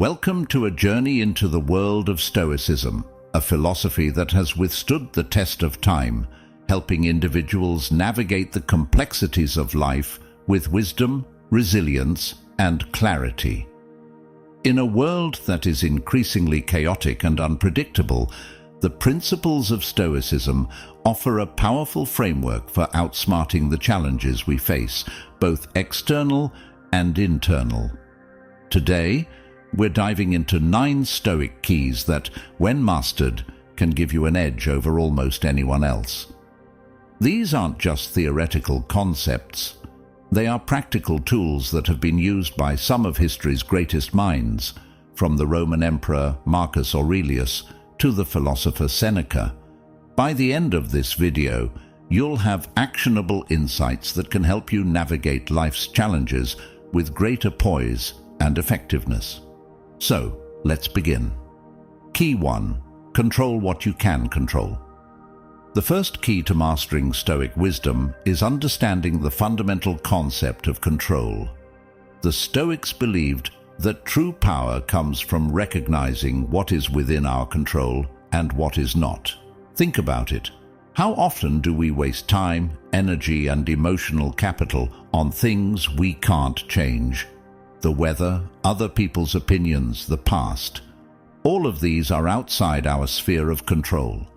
Welcome to a journey into the world of Stoicism, a philosophy that has withstood the test of time, helping individuals navigate the complexities of life with wisdom, resilience, and clarity. In a world that is increasingly chaotic and unpredictable, the principles of Stoicism offer a powerful framework for outsmarting the challenges we face, both external and internal. Today, we're diving into 9 Stoic keys that, when mastered, can give you an edge over almost anyone else. These aren't just theoretical concepts. They are practical tools that have been used by some of history's greatest minds, from the Roman Emperor Marcus Aurelius to the philosopher Seneca. By the end of this video, you'll have actionable insights that can help you navigate life's challenges with greater poise and effectiveness. So, let's begin. Key 1. Control what you can control. The first key to mastering Stoic wisdom is understanding the fundamental concept of control. The Stoics believed that true power comes from recognizing what is within our control and what is not. Think about it. How often do we waste time, energy, and emotional capital on things we can't change? The weather, other people's opinions, the past. All of these are outside our sphere of control.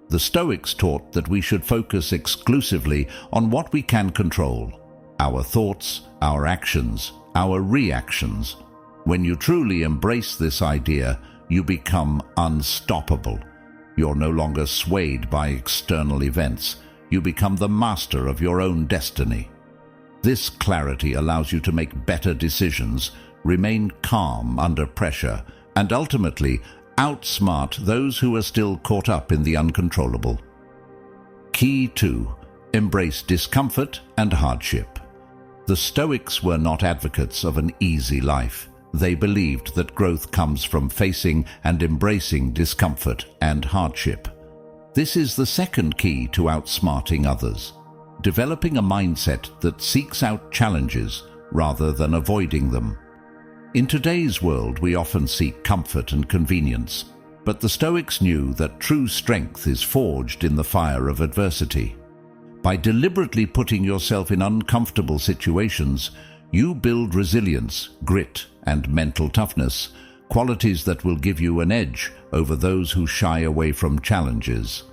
The Stoics taught that we should focus exclusively on what we can control: our thoughts, our actions, our reactions. When you truly embrace this idea, you become unstoppable. You're no longer swayed by external events. You become the master of your own destiny. This clarity allows you to make better decisions, remain calm under pressure, and ultimately outsmart those who are still caught up in the uncontrollable. Key 2. Embrace discomfort and hardship. The Stoics were not advocates of an easy life. They believed that growth comes from facing and embracing discomfort and hardship. This is the second key to outsmarting others. Developing a mindset that seeks out challenges rather than avoiding them. In today's world, we often seek comfort and convenience, but the Stoics knew that true strength is forged in the fire of adversity. By deliberately putting yourself in uncomfortable situations, you build resilience, grit, and mental toughness, qualities that will give you an edge over those who shy away from challenges.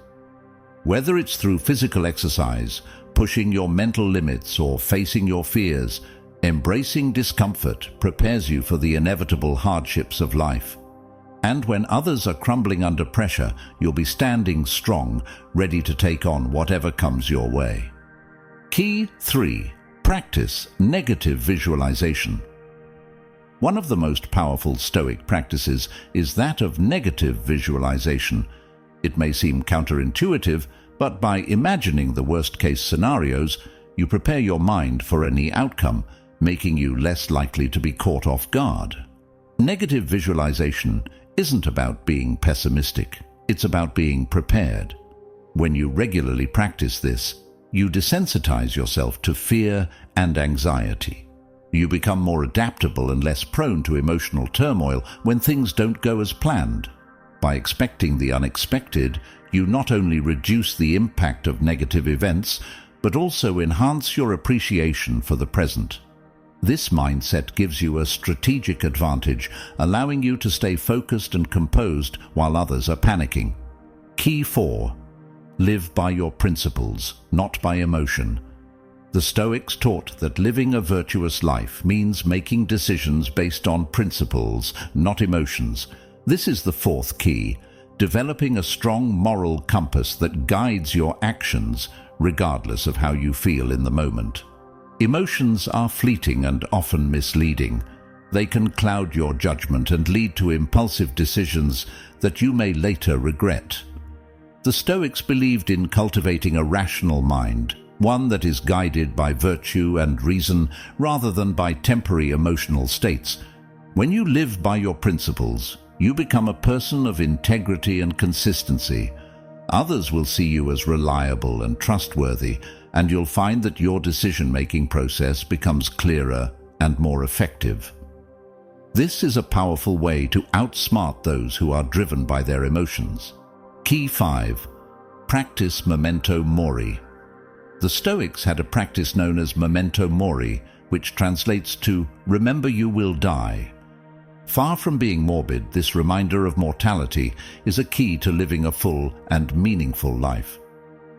Whether it's through physical exercise, pushing your mental limits, or facing your fears, embracing discomfort prepares you for the inevitable hardships of life. And when others are crumbling under pressure, you'll be standing strong, ready to take on whatever comes your way. Key 3. Practice negative visualization. One of the most powerful Stoic practices is that of negative visualization. It may seem counterintuitive, but by imagining the worst-case scenarios, you prepare your mind for any outcome, making you less likely to be caught off guard. Negative visualization isn't about being pessimistic. It's about being prepared. When you regularly practice this, you desensitize yourself to fear and anxiety. You become more adaptable and less prone to emotional turmoil when things don't go as planned. By expecting the unexpected, you not only reduce the impact of negative events, but also enhance your appreciation for the present. This mindset gives you a strategic advantage, allowing you to stay focused and composed while others are panicking. Key 4. Live by your principles, not by emotion. The Stoics taught that living a virtuous life means making decisions based on principles, not emotions. This is the fourth key, developing a strong moral compass that guides your actions, regardless of how you feel in the moment. Emotions are fleeting and often misleading. They can cloud your judgment and lead to impulsive decisions that you may later regret. The Stoics believed in cultivating a rational mind, one that is guided by virtue and reason rather than by temporary emotional states. When you live by your principles, you become a person of integrity and consistency. Others will see you as reliable and trustworthy, and you'll find that your decision-making process becomes clearer and more effective. This is a powerful way to outsmart those who are driven by their emotions. Key 5. Practice memento mori. The Stoics had a practice known as memento mori, which translates to remember you will die. Far from being morbid, this reminder of mortality is a key to living a full and meaningful life.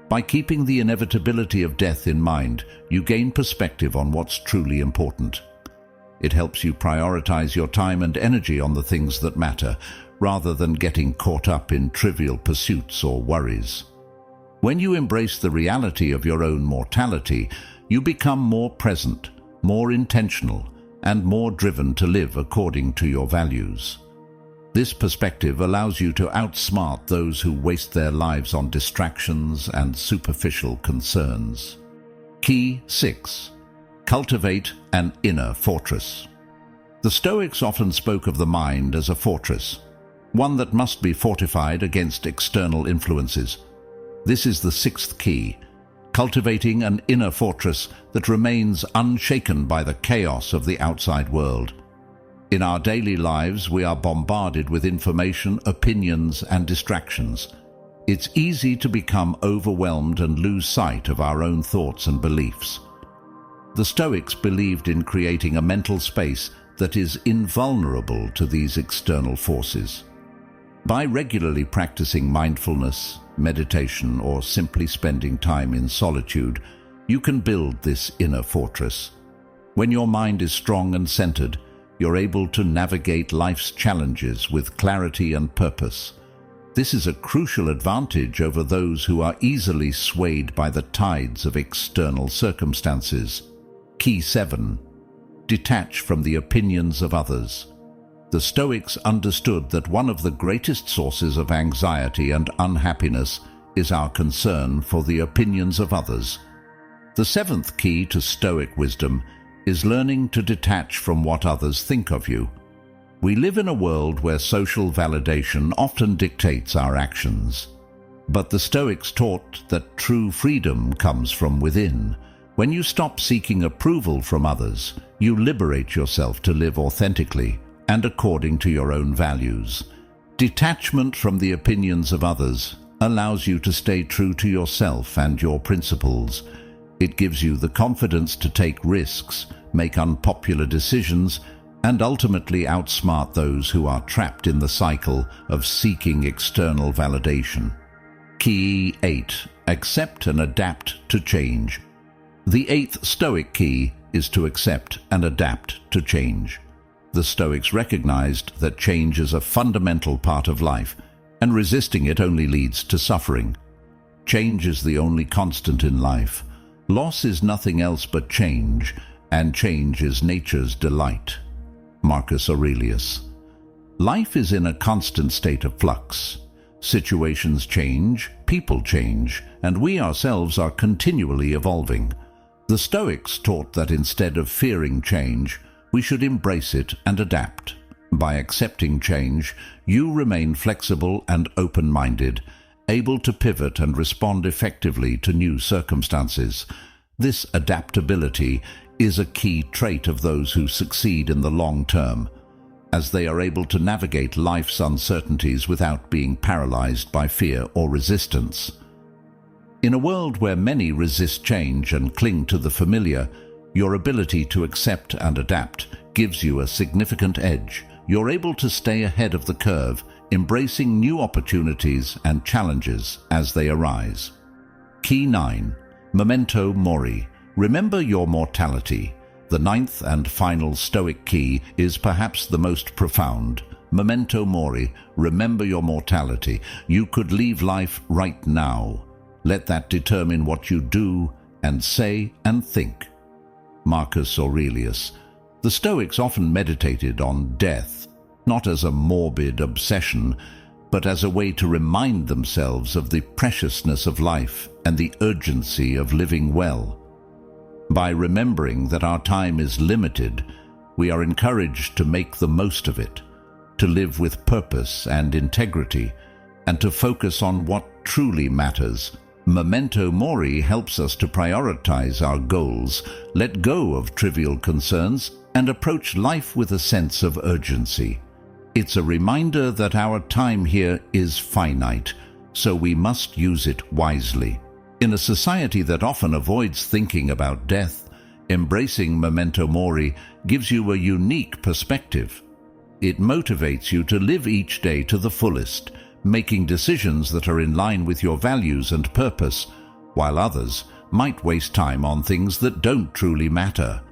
By keeping the inevitability of death in mind, you gain perspective on what's truly important. It helps you prioritize your time and energy on the things that matter, rather than getting caught up in trivial pursuits or worries. When you embrace the reality of your own mortality, you become more present, more intentional, and more driven to live according to your values. This perspective allows you to outsmart those who waste their lives on distractions and superficial concerns. Key 6. Cultivate an inner fortress. The Stoics often spoke of the mind as a fortress, one that must be fortified against external influences. This is the 6th key, cultivating an inner fortress that remains unshaken by the chaos of the outside world. In our daily lives, we are bombarded with information, opinions, and distractions. It's easy to become overwhelmed and lose sight of our own thoughts and beliefs. The Stoics believed in creating a mental space that is invulnerable to these external forces. By regularly practicing mindfulness, meditation, or simply spending time in solitude, you can build this inner fortress. When your mind is strong and centered, you're able to navigate life's challenges with clarity and purpose. This is a crucial advantage over those who are easily swayed by the tides of external circumstances. Key 7. Detach from the opinions of others. The Stoics understood that one of the greatest sources of anxiety and unhappiness is our concern for the opinions of others. The 7th key to Stoic wisdom is learning to detach from what others think of you. We live in a world where social validation often dictates our actions. But the Stoics taught that true freedom comes from within. When you stop seeking approval from others, you liberate yourself to live authentically and according to your own values. Detachment from the opinions of others allows you to stay true to yourself and your principles. It gives you the confidence to take risks, make unpopular decisions, and ultimately outsmart those who are trapped in the cycle of seeking external validation. Key 8. Accept and adapt to change. The 8th Stoic key is to accept and adapt to change. The Stoics recognized that change is a fundamental part of life, and resisting it only leads to suffering. Change is the only constant in life. Loss is nothing else but change, and change is nature's delight. Marcus Aurelius. Life is in a constant state of flux. Situations change, people change, and we ourselves are continually evolving. The Stoics taught that instead of fearing change, we should embrace it and adapt. By accepting change, you remain flexible and open-minded, able to pivot and respond effectively to new circumstances. This adaptability is a key trait of those who succeed in the long term, as they are able to navigate life's uncertainties without being paralyzed by fear or resistance. In a world where many resist change and cling to the familiar, your ability to accept and adapt gives you a significant edge. You're able to stay ahead of the curve, embracing new opportunities and challenges as they arise. Key 9. Memento mori. Remember your mortality. The 9th and final Stoic key is perhaps the most profound. Memento mori. Remember your mortality. You could leave life right now. Let that determine what you do and say and think. Marcus Aurelius. The Stoics often meditated on death, not as a morbid obsession, but as a way to remind themselves of the preciousness of life and the urgency of living well. By remembering that our time is limited, we are encouraged to make the most of it, to live with purpose and integrity, and to focus on what truly matters. Memento mori helps us to prioritize our goals, let go of trivial concerns, and approach life with a sense of urgency. It's a reminder that our time here is finite, so we must use it wisely. In a society that often avoids thinking about death, embracing memento mori gives you a unique perspective. It motivates you to live each day to the fullest, making decisions that are in line with your values and purpose, while others might waste time on things that don't truly matter.